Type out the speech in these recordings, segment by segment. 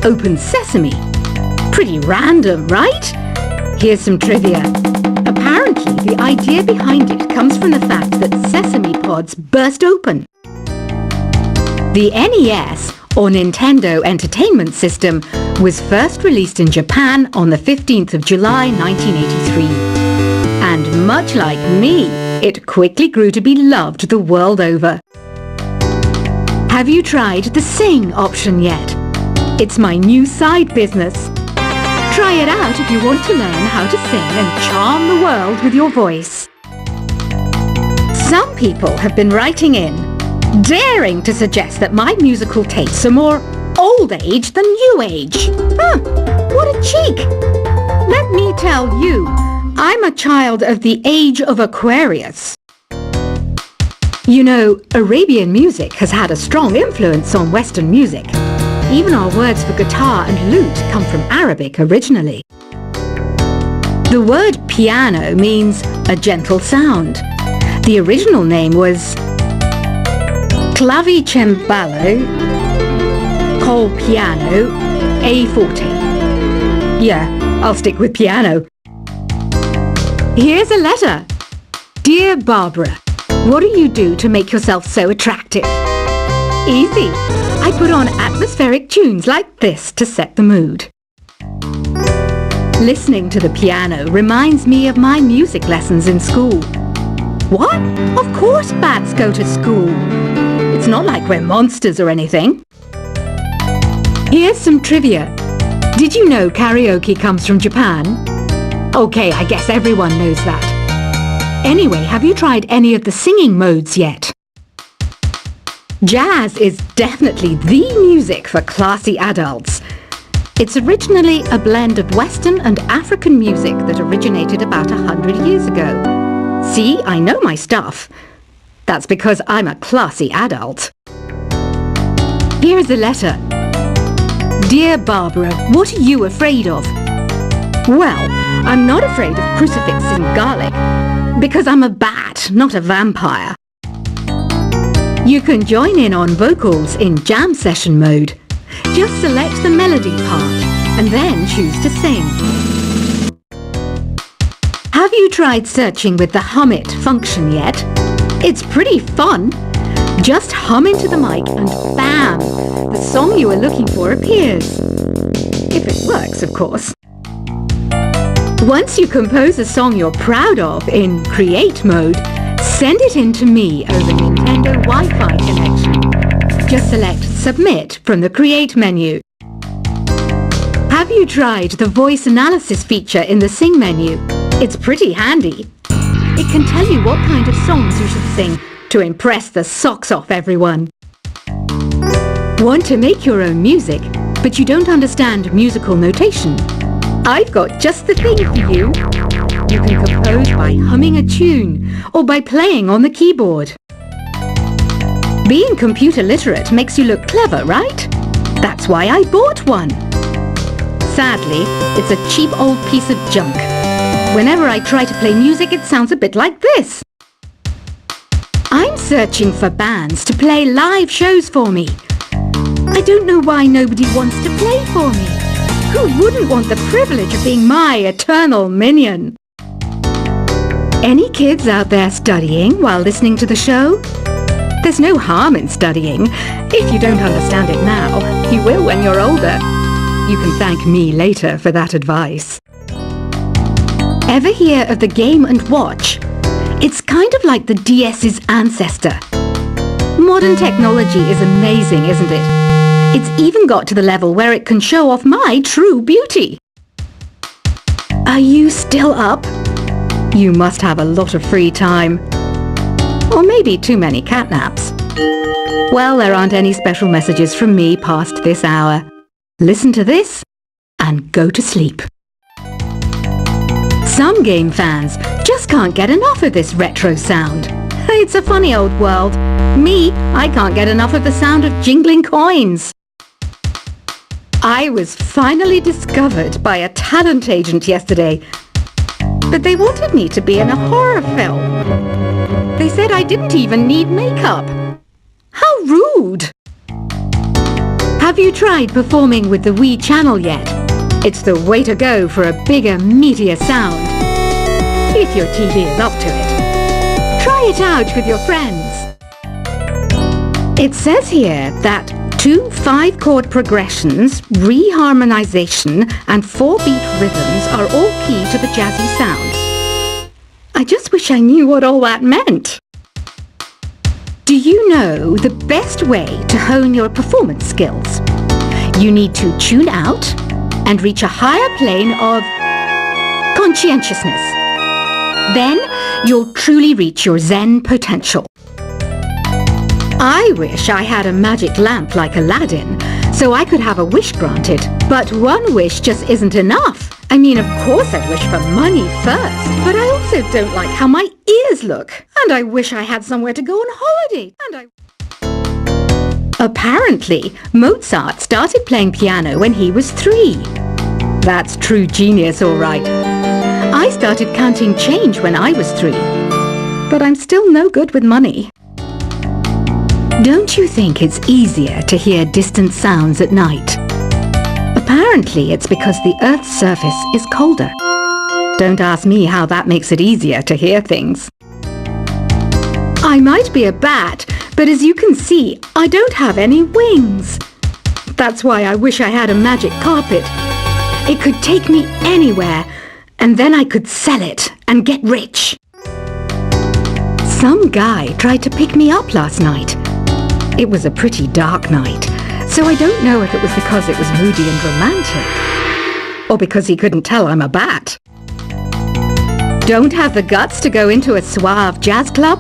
Open Sesame. Pretty random, right? Here's some trivia. Apparently, the idea behind it comes from the fact that sesame pods burst open. The NES, or Nintendo Entertainment System, was first released in Japan on the 15th of July 1983. And much like me, it quickly grew to be loved the world over. Have you tried the Sing option yet? It's my new side business. Try it out if you want to learn how to sing and charm the world with your voice. Some people have been writing in, daring to suggest that my musical tastes are more old age than new age. What a cheek! Let me tell you, I'm a child of the age of Aquarius. You know, Arabian music has had a strong influence on Western music. Even our words for guitar and lute come from Arabic originally. The word piano means a gentle sound. The original name was clavicembalo col piano a forte. Yeah, I'll stick with piano. Here's a letter. Dear Barbara, what do you do to make yourself so attractive? Easy. I put on atmospheric tunes like this to set the mood. Listening to the piano reminds me of my music lessons in school. What? Of course bats go to school. It's not like we're monsters or anything. Here's some trivia. Did you know karaoke comes from Japan? Okay, I guess everyone knows that. Anyway, have you tried any of the singing modes yet? Jazz is definitely the music for classy adults. It's originally a blend of Western and African music that originated about 100 years ago. See, I know my stuff. That's because I'm a classy adult. Here's a letter. Dear Barbara, what are you afraid of? Well, I'm not afraid of crucifix and garlic, because I'm a bat, not a vampire. You can join in on vocals in jam session mode. Just select the melody part and then choose to sing. Have you tried searching with the Hum It function yet? It's pretty fun. Just hum into the mic and bam! The song you are looking for appears. If it works, of course. Once you compose a song you're proud of in Create mode, send it in to me over Nintendo Wi-Fi connection. Just select Submit from the Create menu. Have you tried the voice analysis feature in the Sing menu? It's pretty handy. It can tell you what kind of songs you should sing to impress the socks off everyone. Want to make your own music, but you don't understand musical notation? I've got just the thing for you. You can compose by humming a tune or by playing on the keyboard. Being computer literate makes you look clever, right? That's why I bought one. Sadly, it's a cheap old piece of junk. Whenever I try to play music, it sounds a bit like this. I'm searching for bands to play live shows for me. I don't know why nobody wants to play for me. Who wouldn't want the privilege of being my eternal minion? Any kids out there studying while listening to the show? There's no harm in studying. If you don't understand it now, you will when you're older. You can thank me later for that advice. Ever hear of the Game & Watch? It's kind of like the DS's ancestor. Modern technology is amazing, isn't it? It's even got to the level where it can show off my true beauty. Are you still up? You must have a lot of free time. Or maybe too many catnaps. Well, there aren't any special messages from me past this hour. Listen to this and go to sleep. Some game fans just can't get enough of this retro sound. It's a funny old world. Me, I can't get enough of the sound of jingling coins. I was finally discovered by a talent agent yesterday, but they wanted me to be in a horror film. They said I didn't even need makeup. How rude! Have Have you tried performing with the Wii channel yet? It's the way to go for a bigger, meatier sound. If your TV is up to it. Try it out with your friends. It says here that 2 5-chord progressions, reharmonization and 4-beat rhythms are all key to the jazzy sound. I just wish I knew what all that meant. Do you know the best way to hone your performance skills? You need to tune out and reach a higher plane of conscientiousness. Then you'll truly reach your Zen potential. I wish I had a magic lamp like Aladdin, so I could have a wish granted. But one wish just isn't enough. I mean, of course I'd wish for money first, but I also don't like how my ears look. And I wish I had somewhere to go on holiday. Apparently, Mozart started playing piano when he was 3. That's true genius, all right. I started counting change when I was 3, but I'm still no good with money. Don't you think it's easier to hear distant sounds at night? Apparently, it's because the Earth's surface is colder. Don't ask me how that makes it easier to hear things. I might be a bat, but as you can see, I don't have any wings. That's why I wish I had a magic carpet. It could take me anywhere, and then I could sell it and get rich. Some guy tried to pick me up last night. It was a pretty dark night, so I don't know if it was because it was moody and romantic, or because he couldn't tell I'm a bat. Don't have the guts to go into a suave jazz club?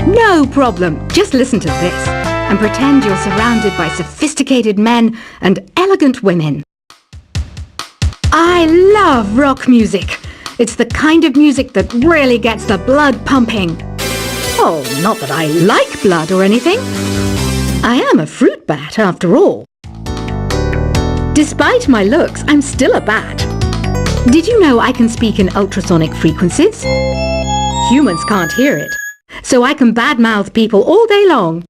No problem, just listen to this and pretend you're surrounded by sophisticated men and elegant women. I love rock music. It's the kind of music that really gets the blood pumping. Oh, not that I like blood or anything. I am a fruit bat, after all. Despite my looks, I'm still a bat. Did you know I can speak in ultrasonic frequencies? Humans can't hear it, so I can badmouth people all day long.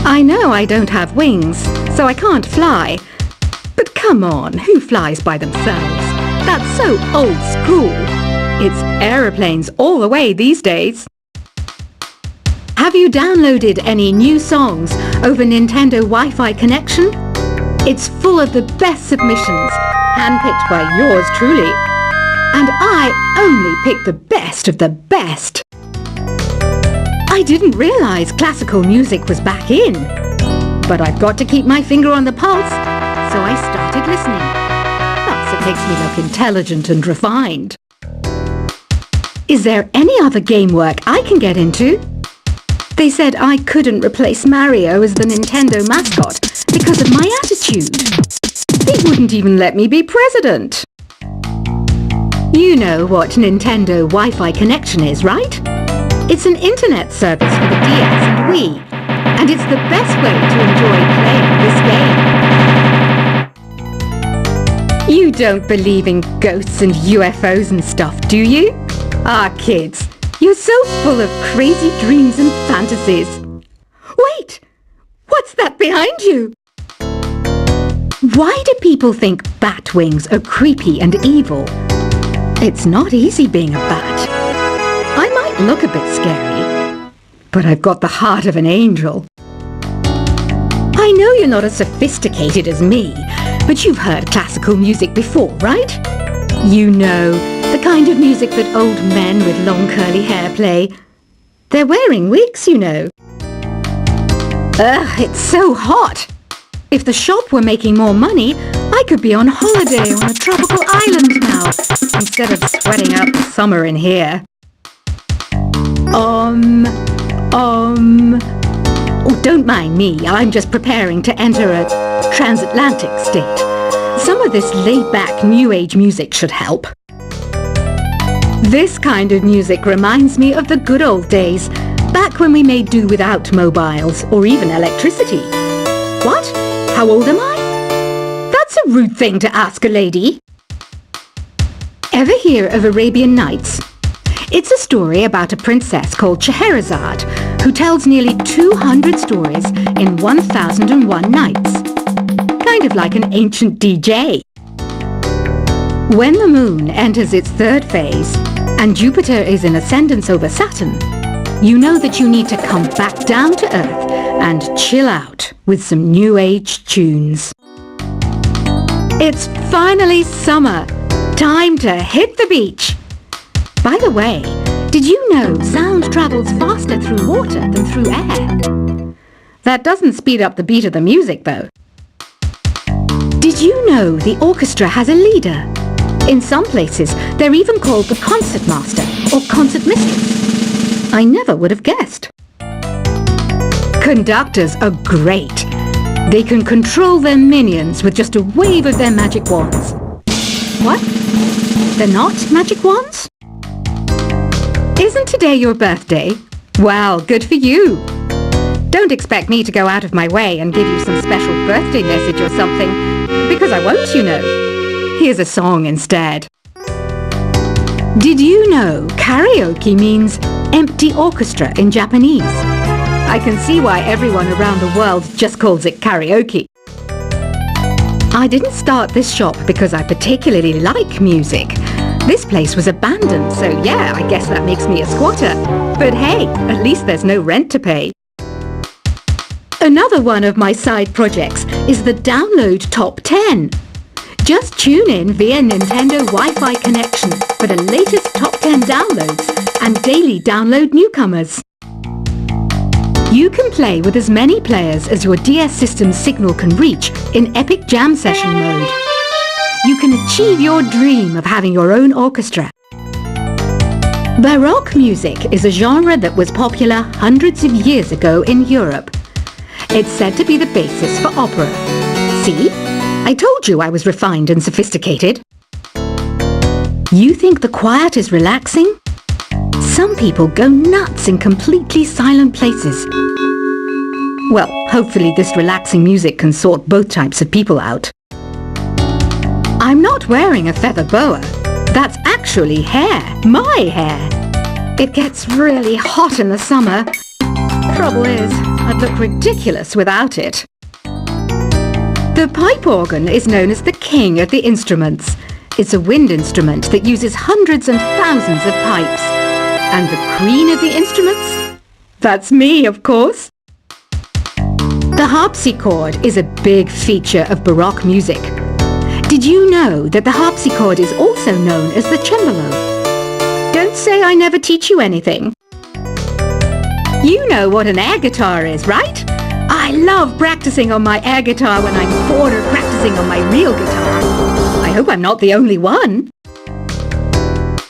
I know I don't have wings, so I can't fly. But come on, who flies by themselves? That's so old school. It's aeroplanes all the way these days. Have you downloaded any new songs over Nintendo Wi-Fi connection? It's full of the best submissions, handpicked by yours truly. And I only pick the best of the best. I didn't realize classical music was back in. But I've got to keep my finger on the pulse, so I started listening. Plus, it makes me look intelligent and refined. Is there any other game work I can get into? They said I couldn't replace Mario as the Nintendo mascot because of my attitude. They wouldn't even let me be president. You know what Nintendo Wi-Fi connection is, right? It's an internet service for the DS and Wii, and it's the best way to enjoy playing this game. You don't believe in ghosts and UFOs and stuff, do you? Ah, kids. You're so full of crazy dreams and fantasies. Wait! What's that behind you? Why do people think bat wings are creepy and evil? It's not easy being a bat. I might look a bit scary, but I've got the heart of an angel. I know you're not as sophisticated as me, but you've heard classical music before, right? You know, the kind of music that old men with long curly hair play. They're wearing wigs, you know. Ugh, it's so hot. If the shop were making more money, I could be on holiday on a tropical island now, instead of sweating out the summer in here. Oh, don't mind me, I'm just preparing to enter a transatlantic state. Some of this laid-back New Age music should help. This kind of music reminds me of the good old days, back when we made do without mobiles or even electricity. What? How old am I? That's a rude thing to ask a lady. Ever hear of Arabian Nights? It's a story about a princess called Scheherazade, who tells nearly 200 stories in 1001 nights. Kind of like an ancient DJ. When the moon enters its third phase and Jupiter is in ascendance over Saturn, you know that you need to come back down to Earth and chill out with some new age tunes. It's finally summer. Time to hit the beach. By the way, did you know sound travels faster through water than through air? That doesn't speed up the beat of the music, though. Did you know the orchestra has a leader? In some places, they're even called the concertmaster or concert mistress. I never would have guessed. Conductors are great. They can control their minions with just a wave of their magic wands. What? They're not magic wands? Isn't today your birthday? Well, good for you. Don't expect me to go out of my way and give you some special birthday message or something, because I won't, you know. Here's a song instead. Did you know karaoke means empty orchestra in Japanese? I can see why everyone around the world just calls it karaoke. I didn't start this shop because I particularly like music. This place was abandoned, so yeah, I guess that makes me a squatter. But hey, at least there's no rent to pay. Another one of my side projects is the Download Top 10. Just tune in via Nintendo Wi-Fi connection for the latest top 10 downloads and daily download newcomers. You can play with as many players as your DS system's signal can reach in Epic Jam Session mode. You can achieve your dream of having your own orchestra. Baroque music is a genre that was popular hundreds of years ago in Europe. It's said to be the basis for opera. See? I told you I was refined and sophisticated. You think the quiet is relaxing? Some people go nuts in completely silent places. Well, hopefully this relaxing music can sort both types of people out. I'm not wearing a feather boa. That's actually hair, my hair. It gets really hot in the summer. Trouble is, I'd look ridiculous without it. The pipe organ is known as the king of the instruments. It's a wind instrument that uses hundreds and thousands of pipes. And the queen of the instruments? That's me, of course. The harpsichord is a big feature of Baroque music. Did you know that the harpsichord is also known as the cembalo? Don't say I never teach you anything. You know what an air guitar is, right? I love practicing on my air guitar when I'm bored of practicing on my real guitar. I hope I'm not the only one.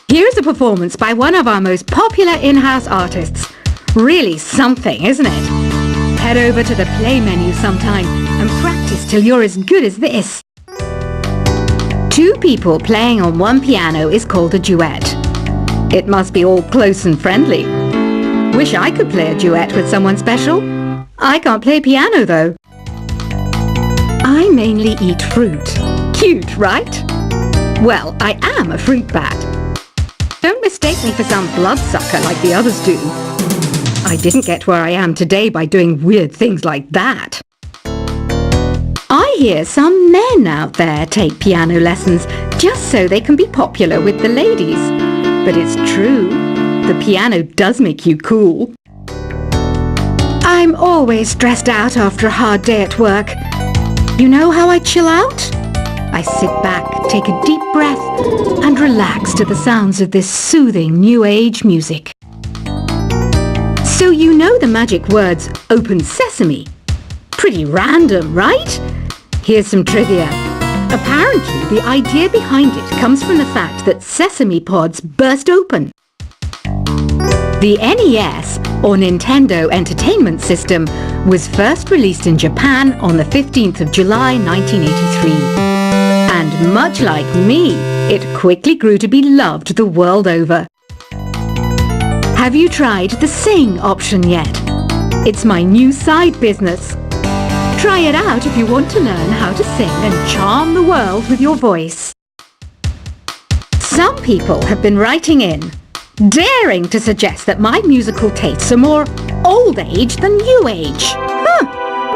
Here's a performance by one of our most popular in-house artists. Really something, isn't it? Head over to the play menu sometime and practice till you're as good as this. Two people playing on one piano is called a duet. It must be all close and friendly. Wish I could play a duet with someone special. I can't play piano though. I mainly eat fruit. Cute, right? Well, I am a fruit bat. Don't mistake me for some bloodsucker like the others do. I didn't get where I am today by doing weird things like that. I hear some men out there take piano lessons just so they can be popular with the ladies. But it's true, the piano does make you cool. I'm always stressed out after a hard day at work. You know how I chill out? I sit back, take a deep breath, and relax to the sounds of this soothing new age music. So you know the magic words "Open Sesame"? Pretty random, right? Here's some trivia. Apparently, the idea behind it comes from the fact that sesame pods burst open. The NES, or Nintendo Entertainment System, was first released in Japan on the 15th of July 1983. And much like me, it quickly grew to be loved the world over. Have you tried the Sing option yet? It's my new side business. Try it out if you want to learn how to sing and charm the world with your voice. Some people have been writing in, daring to suggest that my musical tastes are more old age than new age. Huh,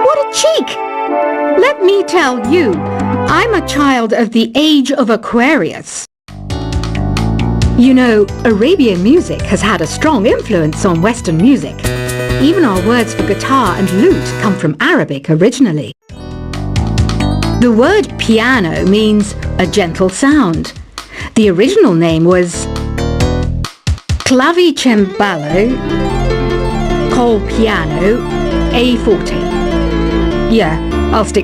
what a cheek! Let me tell you, I'm a child of the age of Aquarius. You know, Arabian music has had a strong influence on Western music. Even our words for guitar and lute come from Arabic originally. The word piano means a gentle sound. The original name was clavicembalo col piano a forte. Yeah, I'll stick